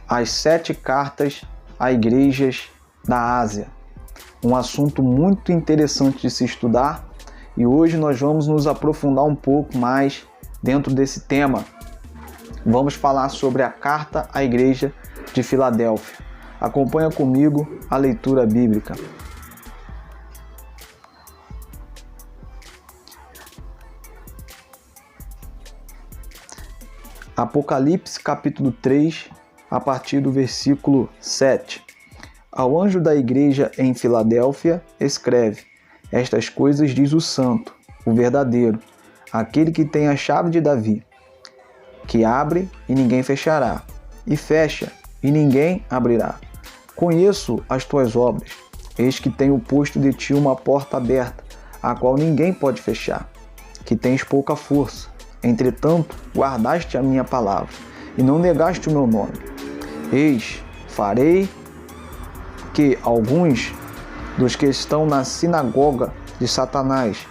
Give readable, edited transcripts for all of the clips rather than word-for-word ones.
as 7 cartas a igrejas da Ásia. Um assunto muito interessante de se estudar e hoje nós vamos nos aprofundar um pouco mais dentro desse tema. Vamos falar sobre a carta à igreja de Filadélfia. Acompanha comigo a leitura bíblica. Apocalipse capítulo 3, a partir do versículo 7. Ao anjo da igreja em Filadélfia, escreve: Estas coisas diz o santo, o verdadeiro, aquele que tem a chave de Davi, que abre e ninguém fechará, e fecha e ninguém abrirá. Conheço as tuas obras, eis que tenho posto de ti uma porta aberta, a qual ninguém pode fechar, que tens pouca força. Entretanto, guardaste a minha palavra, e não negaste o meu nome. Eis, farei que alguns dos que estão na sinagoga de Satanás,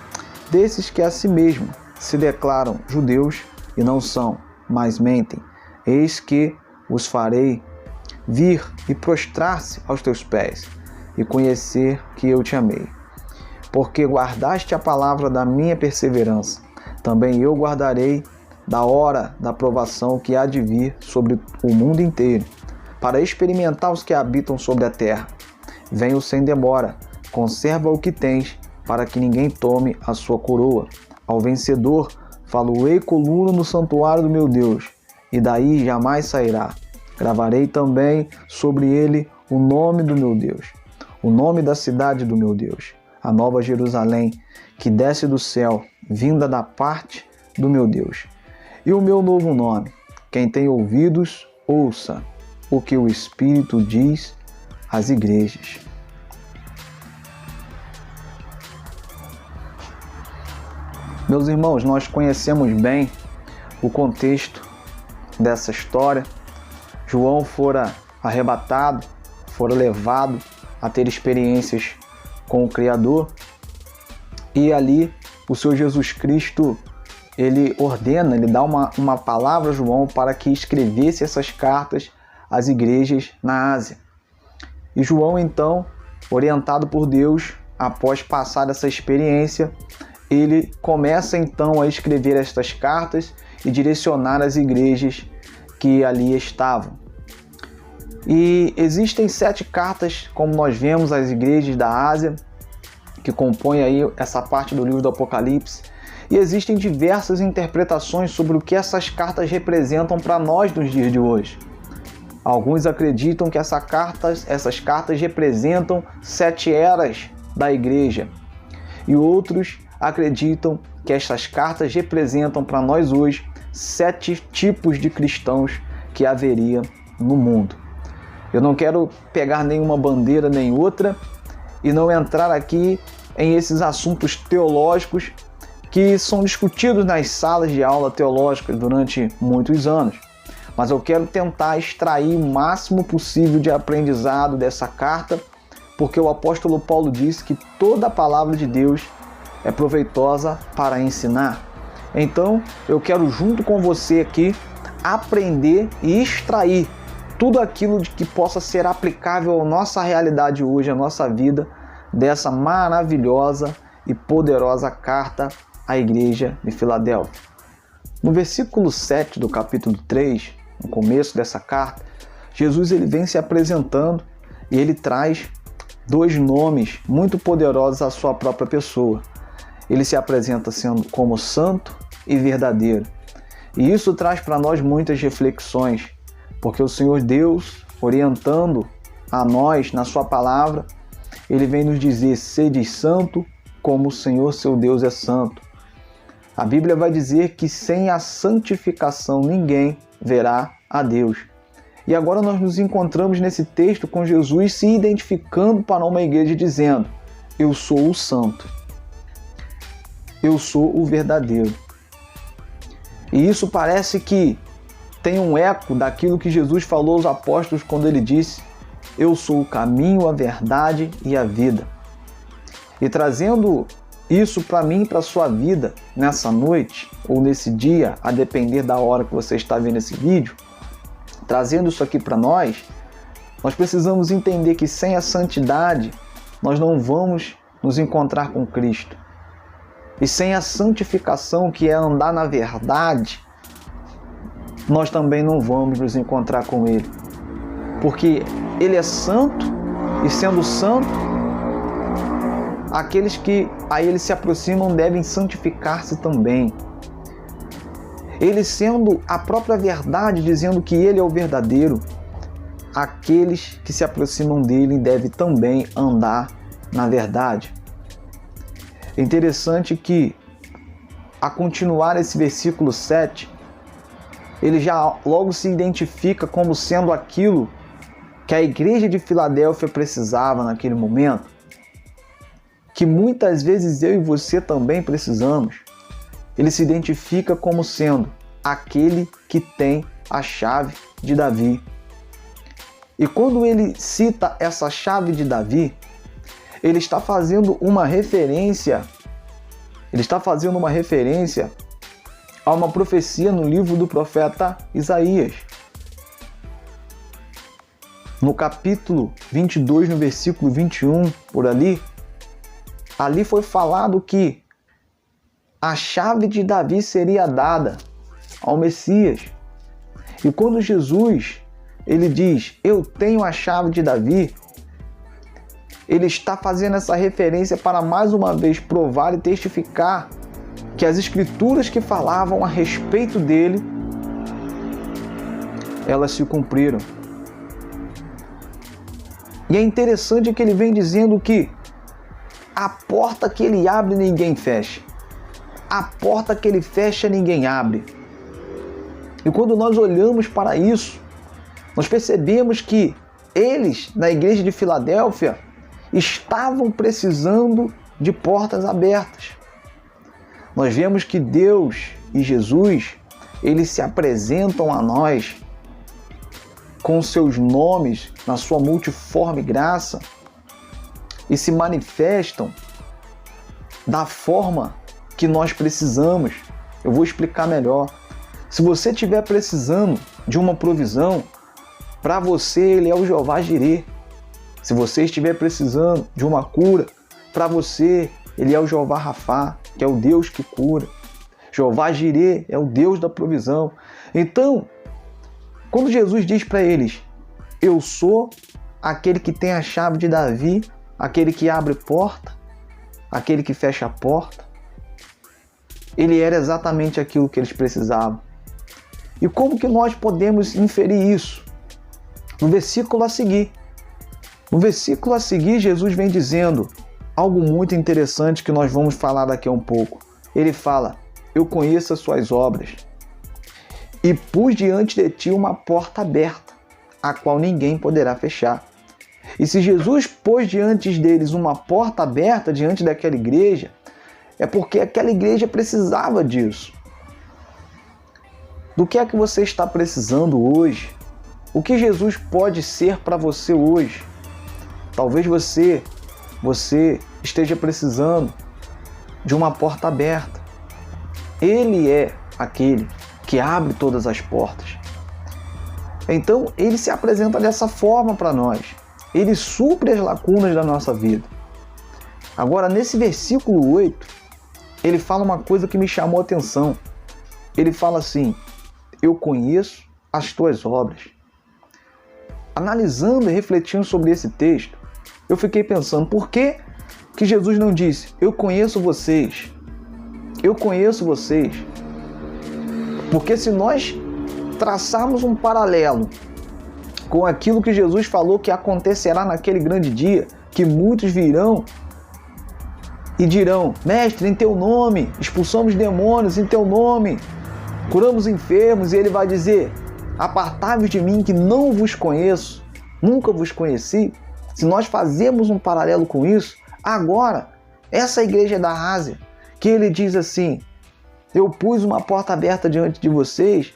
desses que a si mesmo se declaram judeus e não são, mas mentem, eis que os farei vir e prostrar-se aos teus pés, e conhecer que eu te amei. Porque guardaste a palavra da minha perseverança, também eu guardarei da hora da provação que há de vir sobre o mundo inteiro, para experimentar os que habitam sobre a terra. Venho sem demora, conserva o que tens, para que ninguém tome a sua coroa. Ao vencedor, falo-ei coluna no santuário do meu Deus, e daí jamais sairá. Gravarei também sobre ele o nome do meu Deus, o nome da cidade do meu Deus, a nova Jerusalém, que desce do céu, vinda da parte do meu Deus. E o meu novo nome. Quem tem ouvidos, ouça o que o Espírito diz às igrejas. Meus irmãos, nós conhecemos bem o contexto dessa história. João fora arrebatado, fora levado a ter experiências com o Criador, e ali o Senhor Jesus Cristo, ele ordena, ele dá uma palavra a João para que escrevesse essas cartas às igrejas na Ásia. E João, então, orientado por Deus, após passar essa experiência, ele começa então a escrever estas cartas e direcionar as igrejas que ali estavam. E existem 7 cartas, como nós vemos, às igrejas da Ásia, que compõem aí essa parte do livro do Apocalipse. E existem diversas interpretações sobre o que essas cartas representam para nós nos dias de hoje. Alguns acreditam que essas cartas representam 7 eras da igreja. E outros acreditam que essas cartas representam para nós hoje 7 tipos de cristãos que haveria no mundo. Eu não quero pegar nenhuma bandeira nem outra e não entrar aqui em esses assuntos teológicos que são discutidos nas salas de aula teológicas durante muitos anos. Mas eu quero tentar extrair o máximo possível de aprendizado dessa carta, porque o apóstolo Paulo disse que toda a palavra de Deus é proveitosa para ensinar. Então, eu quero junto com você aqui aprender e extrair tudo aquilo que possa ser aplicável à nossa realidade hoje, à nossa vida, dessa maravilhosa e poderosa carta à igreja de Filadélfia. No versículo 7 do capítulo 3, no começo dessa carta, Jesus ele vem se apresentando e ele traz 2 nomes muito poderosos à sua própria pessoa. Ele se apresenta sendo como santo e verdadeiro. E isso traz para nós muitas reflexões, porque o Senhor Deus, orientando a nós na sua palavra, ele vem nos dizer: sede santo como o Senhor seu Deus é santo. A Bíblia vai dizer que sem a santificação ninguém verá a Deus. E agora nós nos encontramos nesse texto com Jesus se identificando para uma igreja dizendo: eu sou o santo, eu sou o verdadeiro. E isso parece que tem um eco daquilo que Jesus falou aos apóstolos quando ele disse: eu sou o caminho, a verdade e a vida. E trazendo isso para mim e para a sua vida nessa noite ou nesse dia, a depender da hora que você está vendo esse vídeo, trazendo isso aqui para nós precisamos entender que sem a santidade nós não vamos nos encontrar com Cristo. E sem a santificação, que é andar na verdade, nós também não vamos nos encontrar com Ele. Porque Ele é santo, e sendo santo, aqueles que a Ele se aproximam devem santificar-se também. Ele sendo a própria verdade, dizendo que Ele é o verdadeiro, aqueles que se aproximam dele devem também andar na verdade. É interessante que, a continuar esse versículo 7, ele já logo se identifica como sendo aquilo que a igreja de Filadélfia precisava naquele momento, que muitas vezes eu e você também precisamos. Ele se identifica como sendo aquele que tem a chave de Davi. E quando ele cita essa chave de Davi, ele está fazendo uma referência a uma profecia no livro do profeta Isaías. No capítulo 22, no versículo 21, por ali foi falado que a chave de Davi seria dada ao Messias. E quando Jesus, ele diz, eu tenho a chave de Davi, ele está fazendo essa referência para mais uma vez provar e testificar que as escrituras que falavam a respeito dele, elas se cumpriram. E é interessante que ele vem dizendo que a porta que ele abre, ninguém fecha. A porta que ele fecha, ninguém abre. E quando nós olhamos para isso, nós percebemos que eles, na igreja de Filadélfia, estavam precisando de portas abertas. Nós vemos que Deus e Jesus, eles se apresentam a nós com seus nomes, na sua multiforme graça, e se manifestam da forma que nós precisamos. Eu vou explicar melhor. Se você estiver precisando de uma provisão, para você ele é o Jeová Jirê. Se você estiver precisando de uma cura, para você ele é o Jeová Rafá, que é o Deus que cura. Jeová Jirê é o Deus da provisão. Então, quando Jesus diz para eles, eu sou aquele que tem a chave de Davi, aquele que abre porta, aquele que fecha a porta, ele era exatamente aquilo que eles precisavam. E como que nós podemos inferir isso? No versículo a seguir. No versículo a seguir, Jesus vem dizendo algo muito interessante que nós vamos falar daqui a um pouco. Ele fala, eu conheço as suas obras e pus diante de ti uma porta aberta, a qual ninguém poderá fechar. E se Jesus pôs diante deles uma porta aberta diante daquela igreja, é porque aquela igreja precisava disso. Do que é que você está precisando hoje? O que Jesus pode ser para você hoje? Talvez você esteja precisando de uma porta aberta. Ele é aquele que abre todas as portas. Então, ele se apresenta dessa forma para nós. Ele supre as lacunas da nossa vida. Agora, nesse versículo 8, ele fala uma coisa que me chamou a atenção. Ele fala assim, eu conheço as tuas obras. Analisando e refletindo sobre esse texto, eu fiquei pensando, por que Jesus não disse, eu conheço vocês? Eu conheço vocês. Porque se nós traçarmos um paralelo com aquilo que Jesus falou que acontecerá naquele grande dia, que muitos virão e dirão, mestre, em teu nome, expulsamos demônios em teu nome, curamos enfermos, e ele vai dizer, apartai-vos de mim que não vos conheço, nunca vos conheci. Se nós fazemos um paralelo com isso, agora, essa igreja da Ásia, que ele diz assim, eu pus uma porta aberta diante de vocês,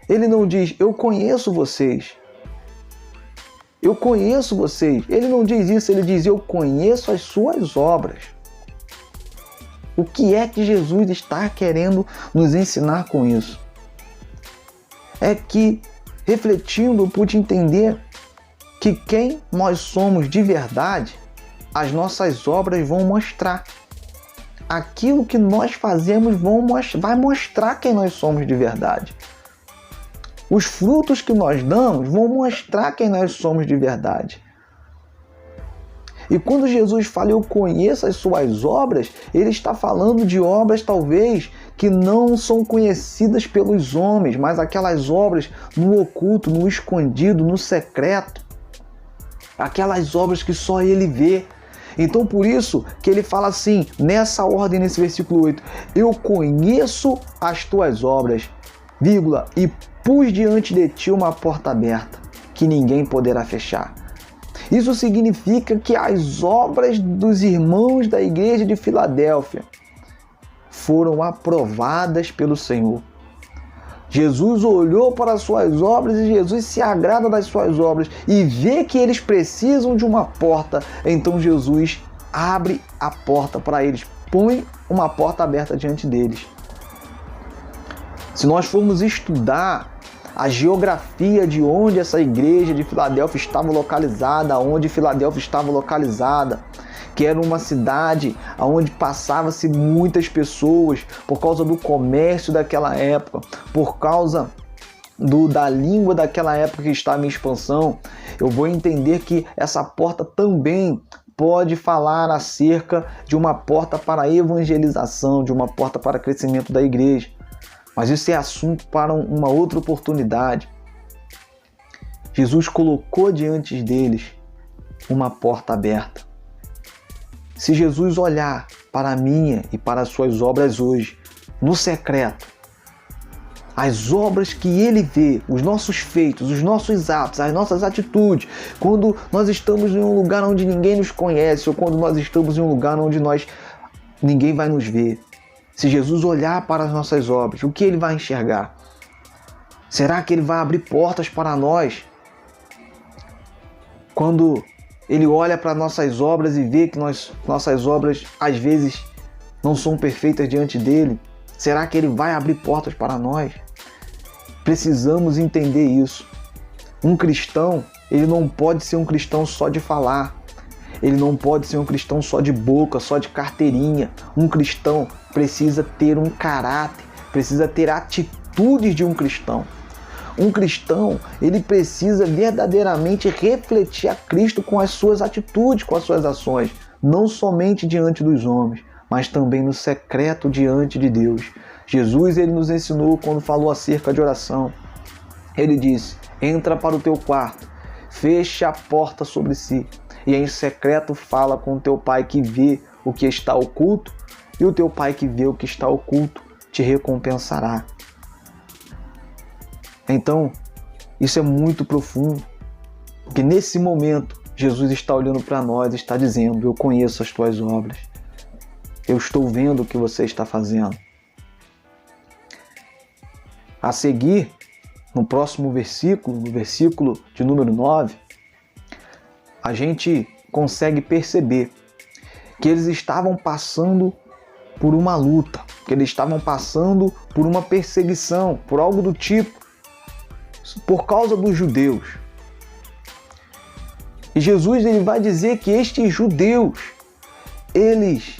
ele não diz, eu conheço vocês. Eu conheço vocês. Ele não diz isso, ele diz, eu conheço as suas obras. O que é que Jesus está querendo nos ensinar com isso? É que refletindo, eu pude entender que quem nós somos de verdade, as nossas obras vão mostrar. Aquilo que nós fazemos vai mostrar quem nós somos de verdade. Os frutos que nós damos vão mostrar quem nós somos de verdade. E quando Jesus fala, eu conheço as suas obras, ele está falando de obras talvez que não são conhecidas pelos homens, mas aquelas obras no oculto, no escondido, no secreto. Aquelas obras que só ele vê. Então por isso que ele fala assim, nessa ordem, nesse versículo 8, eu conheço as tuas obras, vírgula, e pus diante de ti uma porta aberta, que ninguém poderá fechar. Isso significa que as obras dos irmãos da igreja de Filadélfia foram aprovadas pelo Senhor. Jesus olhou para as suas obras e Jesus se agrada das suas obras e vê que eles precisam de uma porta. Então Jesus abre a porta para eles, põe uma porta aberta diante deles. Se nós formos estudar a geografia de onde essa igreja de Filadélfia estava localizada, onde Filadélfia estava localizada, que era uma cidade onde passava-se muitas pessoas por causa do comércio daquela época, por causa da língua daquela época que estava em expansão, eu vou entender que essa porta também pode falar acerca de uma porta para evangelização, de uma porta para crescimento da igreja. Mas isso é assunto para uma outra oportunidade. Jesus colocou diante deles uma porta aberta. Se Jesus olhar para a minha e para as suas obras hoje, no secreto, as obras que ele vê, os nossos feitos, os nossos atos, as nossas atitudes, quando nós estamos em um lugar onde ninguém nos conhece, ou quando nós estamos em um lugar onde ninguém vai nos ver, se Jesus olhar para as nossas obras, o que ele vai enxergar? Será que ele vai abrir portas para nós? Quando ele olha para nossas obras e vê que nossas obras às vezes não são perfeitas diante dele, será que ele vai abrir portas para nós? Precisamos entender isso. Um cristão, ele não pode ser um cristão só de falar. Ele não pode ser um cristão só de boca, só de carteirinha. Um cristão precisa ter um caráter, precisa ter atitudes de um cristão. Um cristão, ele precisa verdadeiramente refletir a Cristo com as suas atitudes, com as suas ações, não somente diante dos homens, mas também no secreto diante de Deus. Jesus, ele nos ensinou quando falou acerca de oração. Ele disse, entra para o teu quarto, fecha a porta sobre si, e em secreto fala com o teu pai que vê o que está oculto, e o teu pai que vê o que está oculto te recompensará. Então, isso é muito profundo, porque nesse momento, Jesus está olhando para nós e está dizendo, eu conheço as tuas obras, eu estou vendo o que você está fazendo. A seguir, no próximo versículo, no versículo de número 9, a gente consegue perceber que eles estavam passando por uma luta, que eles estavam passando por uma perseguição, por algo do tipo, por causa dos judeus. E Jesus, ele vai dizer que estes judeus, eles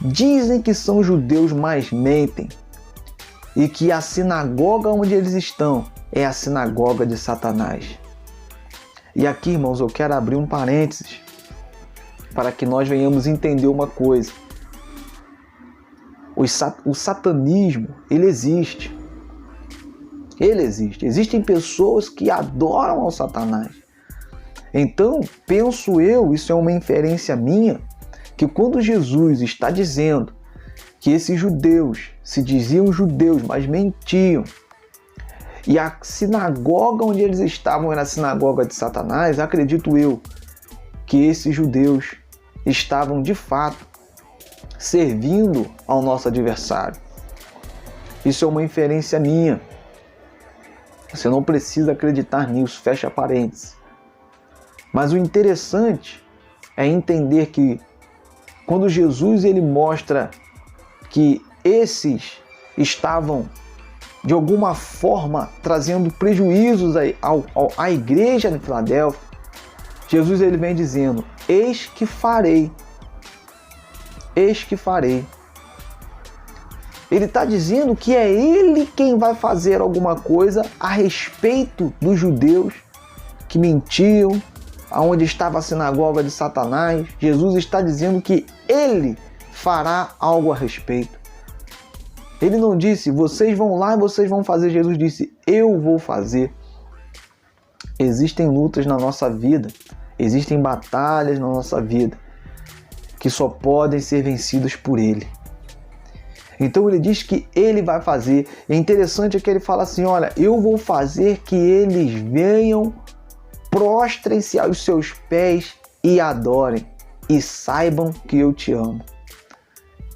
dizem que são judeus, mas mentem. E que a sinagoga onde eles estão é a sinagoga de Satanás. E aqui, irmãos, eu quero abrir um parênteses para que nós venhamos entender uma coisa. O satanismo, ele existe. Ele existe. Existem pessoas que adoram ao Satanás. Então, penso eu, isso é uma inferência minha, que quando Jesus está dizendo que esses judeus se diziam judeus, mas mentiam, e a sinagoga onde eles estavam era a sinagoga de Satanás, acredito eu que esses judeus estavam de fato servindo ao nosso adversário. Isso é uma inferência minha. Você não precisa acreditar nisso, fecha parênteses. Mas o interessante é entender que quando Jesus ele mostra que esses estavam de alguma forma trazendo prejuízos à igreja de Filadélfia, Jesus ele vem dizendo: eis que farei. Eis que farei. Ele está dizendo que é ele quem vai fazer alguma coisa a respeito dos judeus que mentiam, aonde estava a sinagoga de Satanás. Jesus está dizendo que ele fará algo a respeito. Ele não disse, vocês vão lá e vocês vão fazer. Jesus disse, eu vou fazer. Existem lutas na nossa vida, existem batalhas na nossa vida que só podem ser vencidas por Ele. Então ele diz que Ele vai fazer. É interessante que ele fala assim, olha, eu vou fazer que eles venham, prostrem-se aos seus pés e adorem, e saibam que eu te amo.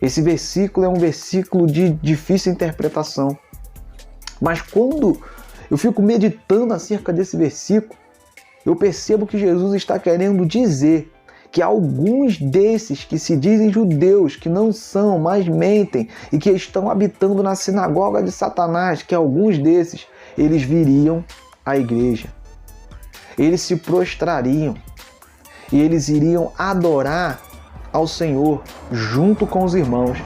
Esse versículo é um versículo de difícil interpretação. Mas quando eu fico meditando acerca desse versículo, eu percebo que Jesus está querendo dizer que alguns desses que se dizem judeus, que não são, mas mentem, e que estão habitando na sinagoga de Satanás, que alguns desses, eles viriam à igreja. Eles se prostrariam e eles iriam adorar ao Senhor junto com os irmãos.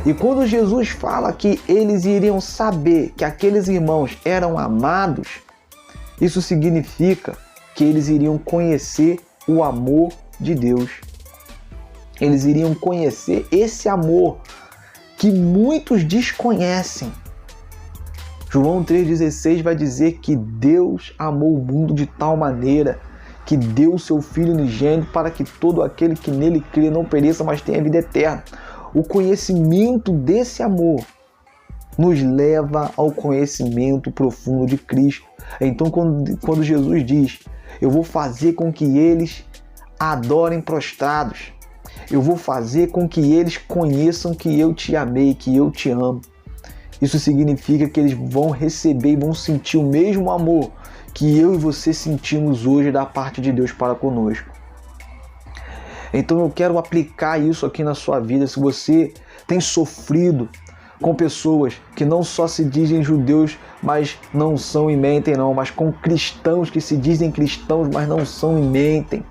E quando Jesus fala que eles iriam saber que aqueles irmãos eram amados, isso significa que eles iriam conhecer o amor de Deus. Eles iriam conhecer esse amor que muitos desconhecem. João 3,16 vai dizer que Deus amou o mundo de tal maneira que deu o seu Filho unigênito para que todo aquele que nele crê não pereça, mas tenha vida eterna. O conhecimento desse amor nos leva ao conhecimento profundo de Cristo. Então, quando Jesus diz, eu vou fazer com que eles adorem prostrados, eu vou fazer com que eles conheçam que eu te amei, que eu te amo. Isso significa que eles vão receber e vão sentir o mesmo amor que eu e você sentimos hoje da parte de Deus para conosco. Então eu quero aplicar isso aqui na sua vida. Se você tem sofrido com pessoas que não só se dizem judeus, mas não são e mentem não, mas com cristãos que se dizem cristãos, mas não são e mentem,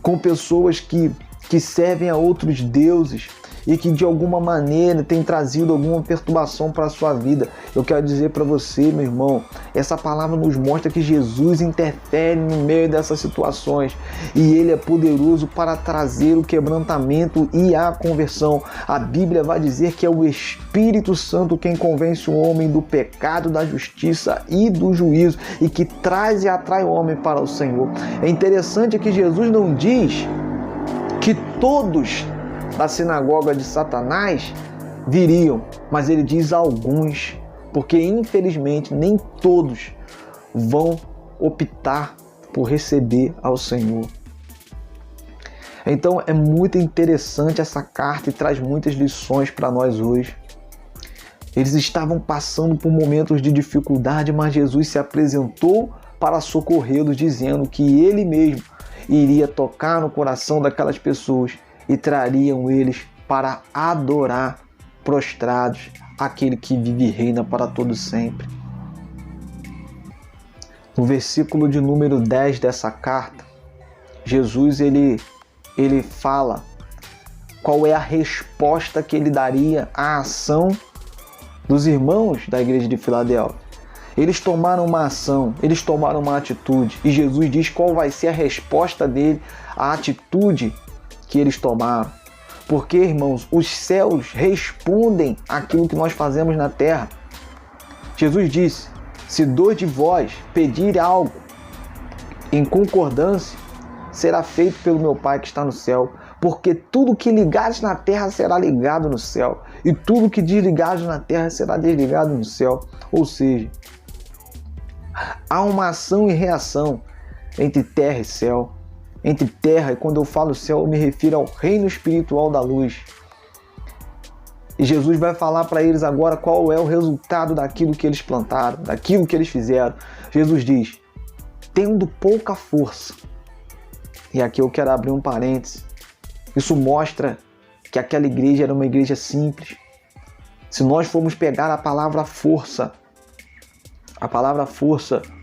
com pessoas que servem a outros deuses e que de alguma maneira tem trazido alguma perturbação para a sua vida, eu quero dizer para você, meu irmão, essa palavra nos mostra que Jesus interfere no meio dessas situações e Ele é poderoso para trazer o quebrantamento e a conversão. A Bíblia vai dizer que é o Espírito Santo quem convence o homem do pecado, da justiça e do juízo e que traz e atrai o homem para o Senhor. É interessante que Jesus não diz que todos da sinagoga de Satanás viriam, mas ele diz alguns, porque infelizmente nem todos vão optar por receber ao Senhor. Então é muito interessante essa carta e traz muitas lições para nós hoje. Eles estavam passando por momentos de dificuldade, mas Jesus se apresentou para socorrê-los, dizendo que Ele mesmo iria tocar no coração daquelas pessoas e trariam eles para adorar prostrados aquele que vive e reina para todo sempre. No versículo de número 10 dessa carta, Jesus ele fala qual é a resposta que ele daria à ação dos irmãos da igreja de Filadélfia. Eles tomaram uma ação, eles tomaram uma atitude e Jesus diz qual vai ser a resposta dele à atitude que eles tomaram. Porque, irmãos, os céus respondem àquilo que nós fazemos na terra. Jesus disse, se dois de vós pedirem algo em concordância, será feito pelo meu Pai que está no céu. Porque tudo que ligares na terra será ligado no céu. E tudo que desligares na terra será desligado no céu. Ou seja, há uma ação e reação entre terra e céu. Entre terra, e quando eu falo céu, eu me refiro ao reino espiritual da luz. E Jesus vai falar para eles agora qual é o resultado daquilo que eles plantaram, daquilo que eles fizeram. Jesus diz, tendo pouca força, e aqui eu quero abrir um parêntese, isso mostra que aquela igreja era uma igreja simples. Se nós formos pegar a palavra força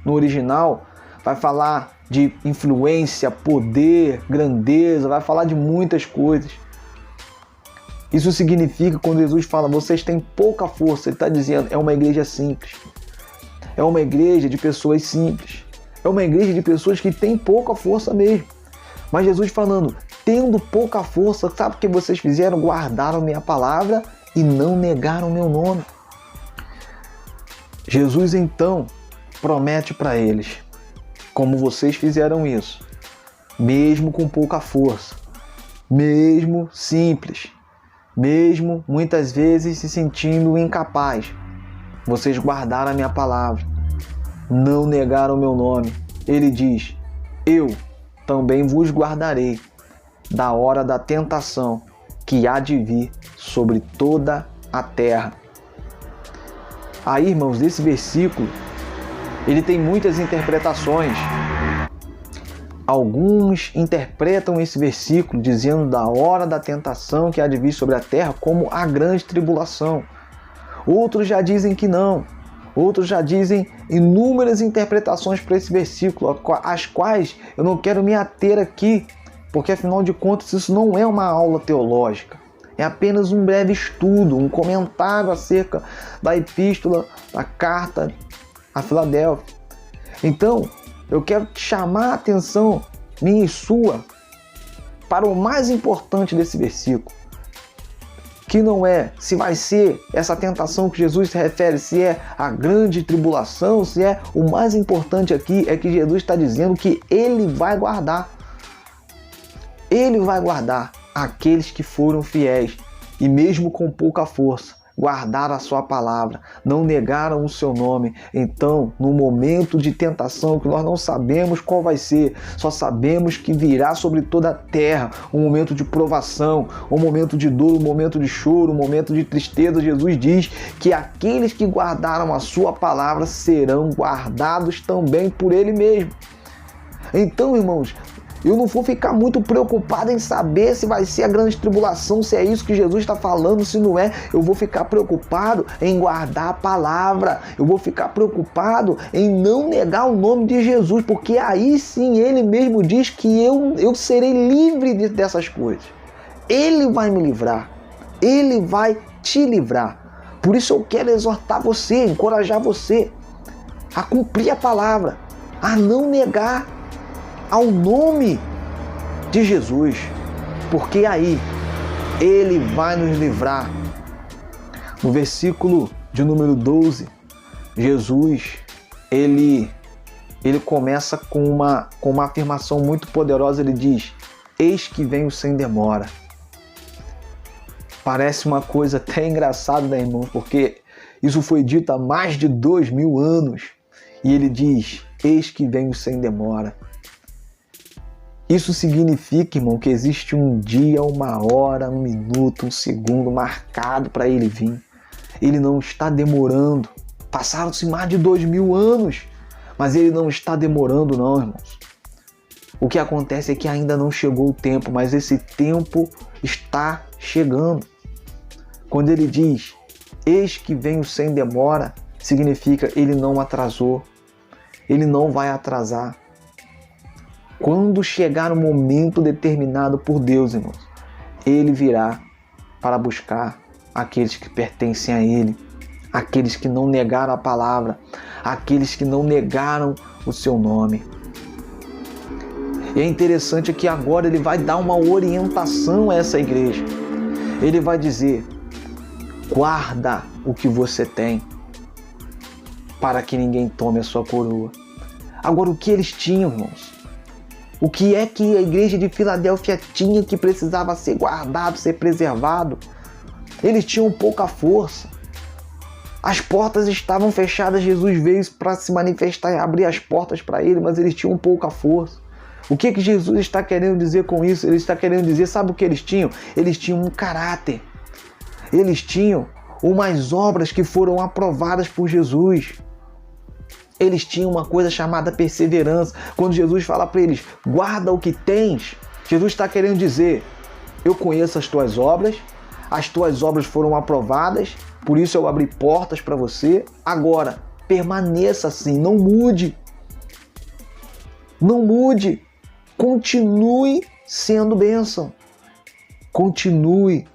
no original vai falar de influência, poder, grandeza, vai falar de muitas coisas. Isso significa, quando Jesus fala, vocês têm pouca força, ele está dizendo, é uma igreja simples. É uma igreja de pessoas simples. É uma igreja de pessoas que têm pouca força mesmo. Mas Jesus falando, tendo pouca força, sabe o que vocês fizeram? Guardaram minha palavra e não negaram meu nome. Jesus então promete para eles, como vocês fizeram isso, mesmo com pouca força, mesmo simples, mesmo muitas vezes se sentindo incapaz, vocês guardaram a minha palavra, não negaram o meu nome. Ele diz, eu também vos guardarei da hora da tentação que há de vir sobre toda a terra. Aí, irmãos, desse versículo, ele tem muitas interpretações. Alguns interpretam esse versículo dizendo da hora da tentação que há de vir sobre a terra como a grande tribulação. Outros já dizem que não. Outros já dizem inúmeras interpretações para esse versículo, as quais eu não quero me ater aqui, porque afinal de contas isso não é uma aula teológica. É apenas um breve estudo, um comentário acerca da epístola, da carta a Filadélfia. Então, eu quero chamar a atenção minha e sua para o mais importante desse versículo, que não é se vai ser essa tentação que Jesus se refere, se é a grande tribulação, se é o mais importante aqui, é que Jesus está dizendo que Ele vai guardar. Ele vai guardar aqueles que foram fiéis e mesmo com pouca força, guardaram a sua palavra, não negaram o seu nome. Então, no momento de tentação, que nós não sabemos qual vai ser, só sabemos que virá sobre toda a terra um momento de provação, um momento de dor, um momento de choro, um momento de tristeza, Jesus diz que aqueles que guardaram a sua palavra serão guardados também por Ele mesmo. Então, irmãos, eu não vou ficar muito preocupado em saber se vai ser a grande tribulação, se é isso que Jesus está falando, se não é. Eu vou ficar preocupado em guardar a palavra. Eu vou ficar preocupado em não negar o nome de Jesus, porque aí sim Ele mesmo diz que eu serei livre dessas coisas. Ele vai me livrar. Ele vai te livrar. Por isso eu quero exortar você, encorajar você a cumprir a palavra, a não negar ao nome de Jesus, porque aí Ele vai nos livrar. No versículo de número 12, Jesus, ele começa com uma afirmação muito poderosa. Ele diz, eis que venho sem demora. Parece uma coisa até engraçada, né, irmão? Porque isso foi dito há mais de 2000 anos. E ele diz, eis que venho sem demora. Isso significa, irmão, que existe um dia, uma hora, um minuto, um segundo marcado para Ele vir. Ele não está demorando. Passaram-se mais de 2000 anos, mas Ele não está demorando não, irmãos. O que acontece é que ainda não chegou o tempo, mas esse tempo está chegando. Quando Ele diz, eis que venho sem demora, significa Ele não atrasou. Ele não vai atrasar. Quando chegar o momento determinado por Deus, irmãos, Ele virá para buscar aqueles que pertencem a Ele, aqueles que não negaram a palavra, aqueles que não negaram o seu nome. E é interessante que agora Ele vai dar uma orientação a essa igreja. Ele vai dizer, guarda o que você tem, para que ninguém tome a sua coroa. Agora, o que eles tinham, irmãos? O que é que a igreja de Filadélfia tinha que precisava ser guardado, ser preservado? Eles tinham pouca força. As portas estavam fechadas, Jesus veio para se manifestar e abrir as portas para ele, mas eles tinham pouca força. O que Jesus está querendo dizer com isso? Ele está querendo dizer, sabe o que eles tinham? Eles tinham um caráter. Eles tinham umas obras que foram aprovadas por Jesus. Eles tinham uma coisa chamada perseverança. Quando Jesus fala para eles, guarda o que tens, Jesus está querendo dizer, eu conheço as tuas obras, as tuas obras foram aprovadas, por isso eu abri portas para você. Agora, permaneça assim, não mude. Não mude. Continue sendo bênção. Continue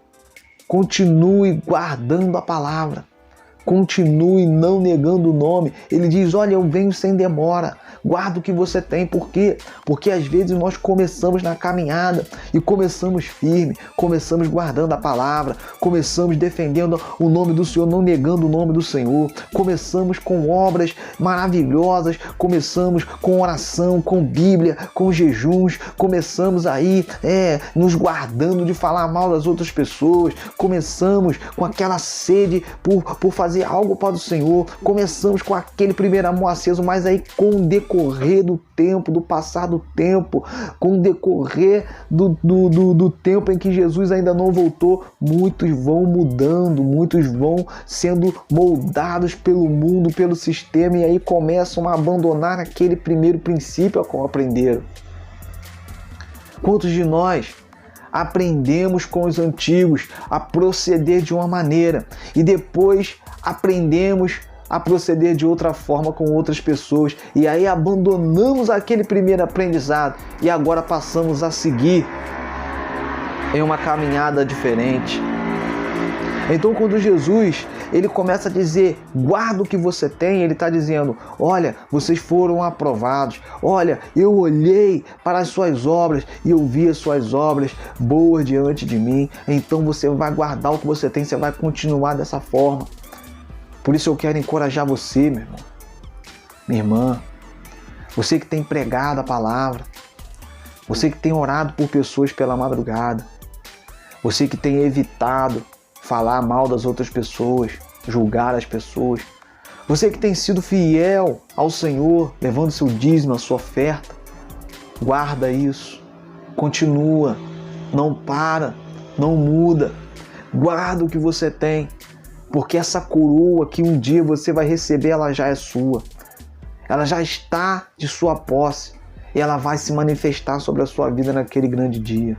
guardando a palavra. Continue não negando o nome. Ele diz, olha, eu venho sem demora. Guarda o que você tem. Por quê? Porque às vezes nós começamos na caminhada e começamos firme, começamos guardando a palavra, começamos defendendo o nome do Senhor, não negando o nome do Senhor, começamos com obras maravilhosas, começamos com oração, com Bíblia, com jejuns, começamos aí nos guardando de falar mal das outras pessoas, começamos com aquela sede por fazer algo para o Senhor, começamos com aquele primeiro amor aceso, mas aí com o decorrer do tempo, do passar do tempo, com o decorrer do tempo em que Jesus ainda não voltou, muitos vão mudando, muitos vão sendo moldados pelo mundo, pelo sistema, e aí começam a abandonar aquele primeiro princípio a qual aprenderam. Quantos de nós aprendemos com os antigos a proceder de uma maneira e depois aprendemos a proceder de outra forma com outras pessoas e aí abandonamos aquele primeiro aprendizado e agora passamos a seguir em uma caminhada diferente? Então, quando Jesus ele começa a dizer, guarda o que você tem, ele está dizendo, olha, vocês foram aprovados, olha, eu olhei para as suas obras e eu vi as suas obras boas diante de mim, então você vai guardar o que você tem, você vai continuar dessa forma. Por isso eu quero encorajar você, meu irmão, minha irmã, você que tem pregado a palavra, você que tem orado por pessoas pela madrugada, você que tem evitado falar mal das outras pessoas, julgar as pessoas, você que tem sido fiel ao Senhor, levando seu dízimo, a sua oferta, guarda isso, continua, não para, não muda, guarda o que você tem, porque essa coroa que um dia você vai receber, ela já é sua, ela já está de sua posse e ela vai se manifestar sobre a sua vida naquele grande dia,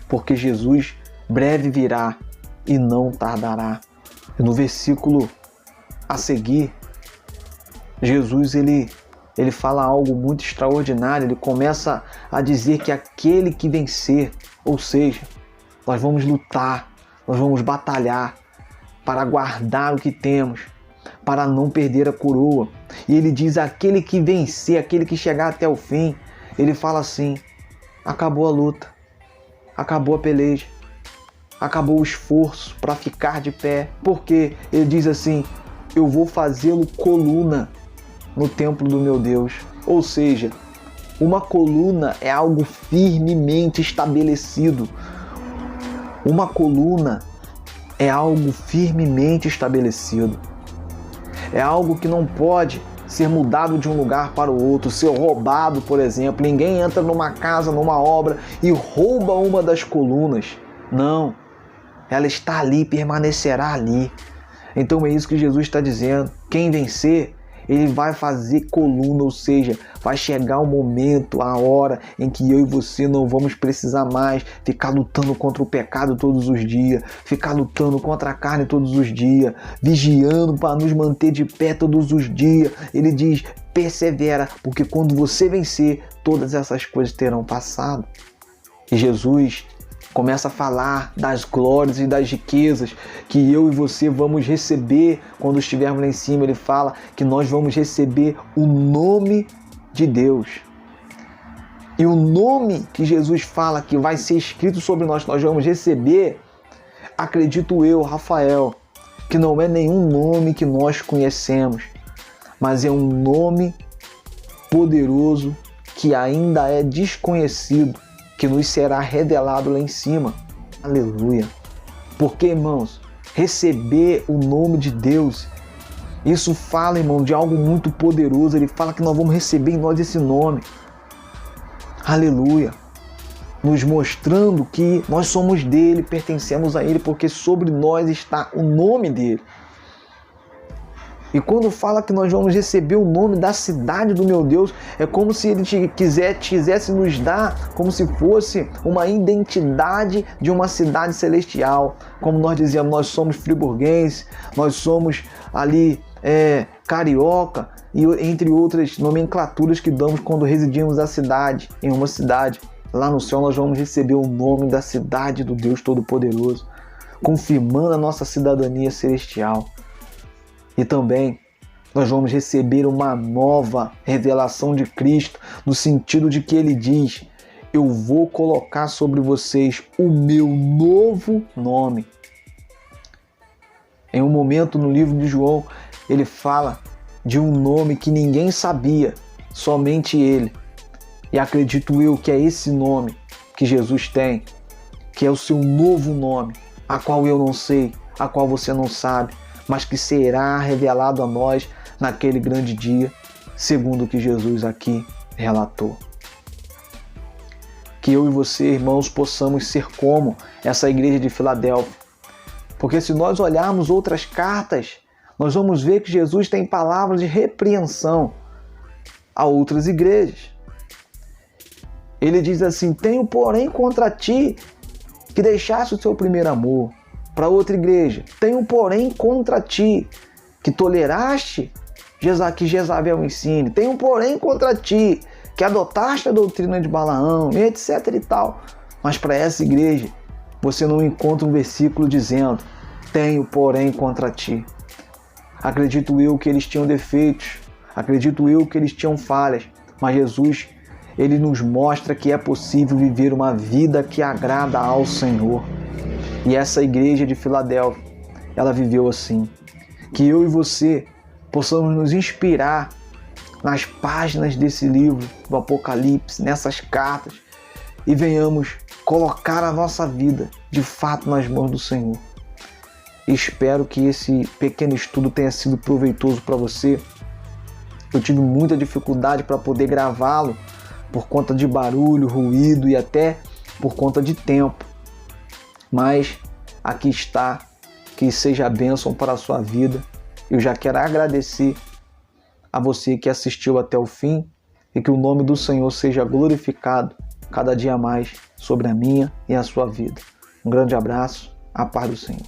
porque Jesus breve virá e não tardará. No versículo a seguir, Jesus ele fala algo muito extraordinário. Ele começa a dizer que aquele que vencer, ou seja, nós vamos lutar, nós vamos batalhar para guardar o que temos, para não perder a coroa. E ele diz, aquele que vencer, aquele que chegar até o fim, ele fala assim, acabou a luta, acabou a peleja, acabou o esforço para ficar de pé, porque ele diz assim, eu vou fazê-lo coluna no templo do meu Deus. Ou seja, uma coluna é algo firmemente estabelecido. Uma coluna é algo firmemente estabelecido. É algo que não pode ser mudado de um lugar para o outro, ser roubado, por exemplo. Ninguém entra numa casa, numa obra e rouba uma das colunas. Não. Ela está ali, permanecerá ali. Então é isso que Jesus está dizendo. Quem vencer, ele vai fazer coluna, ou seja, vai chegar o momento, a hora em que eu e você não vamos precisar mais ficar lutando contra o pecado todos os dias, ficar lutando contra a carne todos os dias, vigiando para nos manter de pé todos os dias. Ele diz, persevera, porque quando você vencer, todas essas coisas terão passado. E Jesus começa a falar das glórias e das riquezas que eu e você vamos receber quando estivermos lá em cima. Ele fala que nós vamos receber o nome de Deus. E o nome que Jesus fala que vai ser escrito sobre nós vamos receber, acredito eu, Rafael, que não é nenhum nome que nós conhecemos, mas é um nome poderoso que ainda é desconhecido, que nos será revelado lá em cima. Aleluia. Porque, irmãos, receber o nome de Deus, isso fala, irmão, de algo muito poderoso. Ele fala que nós vamos receber em nós esse nome. Aleluia. Nos mostrando que nós somos dele, pertencemos a ele, porque sobre nós está o nome dele. E quando fala que nós vamos receber o nome da cidade do meu Deus, é como se Ele quisesse nos dar, como se fosse uma identidade de uma cidade celestial. Como nós dizíamos, nós somos friburguenses, nós somos ali carioca, e entre outras nomenclaturas que damos quando residimos em uma cidade. Lá no céu nós vamos receber o nome da cidade do Deus Todo-Poderoso, confirmando a nossa cidadania celestial. E também nós vamos receber uma nova revelação de Cristo, no sentido de que Ele diz: eu vou colocar sobre vocês o meu novo nome. Em um momento no livro de João, ele fala de um nome que ninguém sabia, somente Ele. E acredito eu que é esse nome que Jesus tem, que é o seu novo nome, a qual eu não sei, a qual você não sabe, mas que será revelado a nós naquele grande dia, segundo o que Jesus aqui relatou. Que eu e você, irmãos, possamos ser como essa igreja de Filadélfia. Porque se nós olharmos outras cartas, nós vamos ver que Jesus tem palavras de repreensão a outras igrejas. Ele diz assim: tenho porém contra ti que deixaste o teu primeiro amor. Para outra igreja: tenho porém contra ti que toleraste que Jezabel ensine. Tenho porém contra ti que adotaste a doutrina de Balaão, e etc e tal. Mas para essa igreja você não encontra um versículo dizendo: tenho porém contra ti. Acredito eu que eles tinham defeitos, acredito eu que eles tinham falhas, mas Jesus, Ele nos mostra que é possível viver uma vida que agrada ao Senhor. E essa igreja de Filadélfia, ela viveu assim. Que eu e você possamos nos inspirar nas páginas desse livro do Apocalipse, nessas cartas, e venhamos colocar a nossa vida de fato nas mãos do Senhor. Espero que esse pequeno estudo tenha sido proveitoso para você. Eu tive muita dificuldade para poder gravá-lo por conta de barulho, ruído e até por conta de tempo. Mas aqui está, que seja bênção para a sua vida. Eu já quero agradecer a você que assistiu até o fim e que o nome do Senhor seja glorificado cada dia mais sobre a minha e a sua vida. Um grande abraço, a paz do Senhor.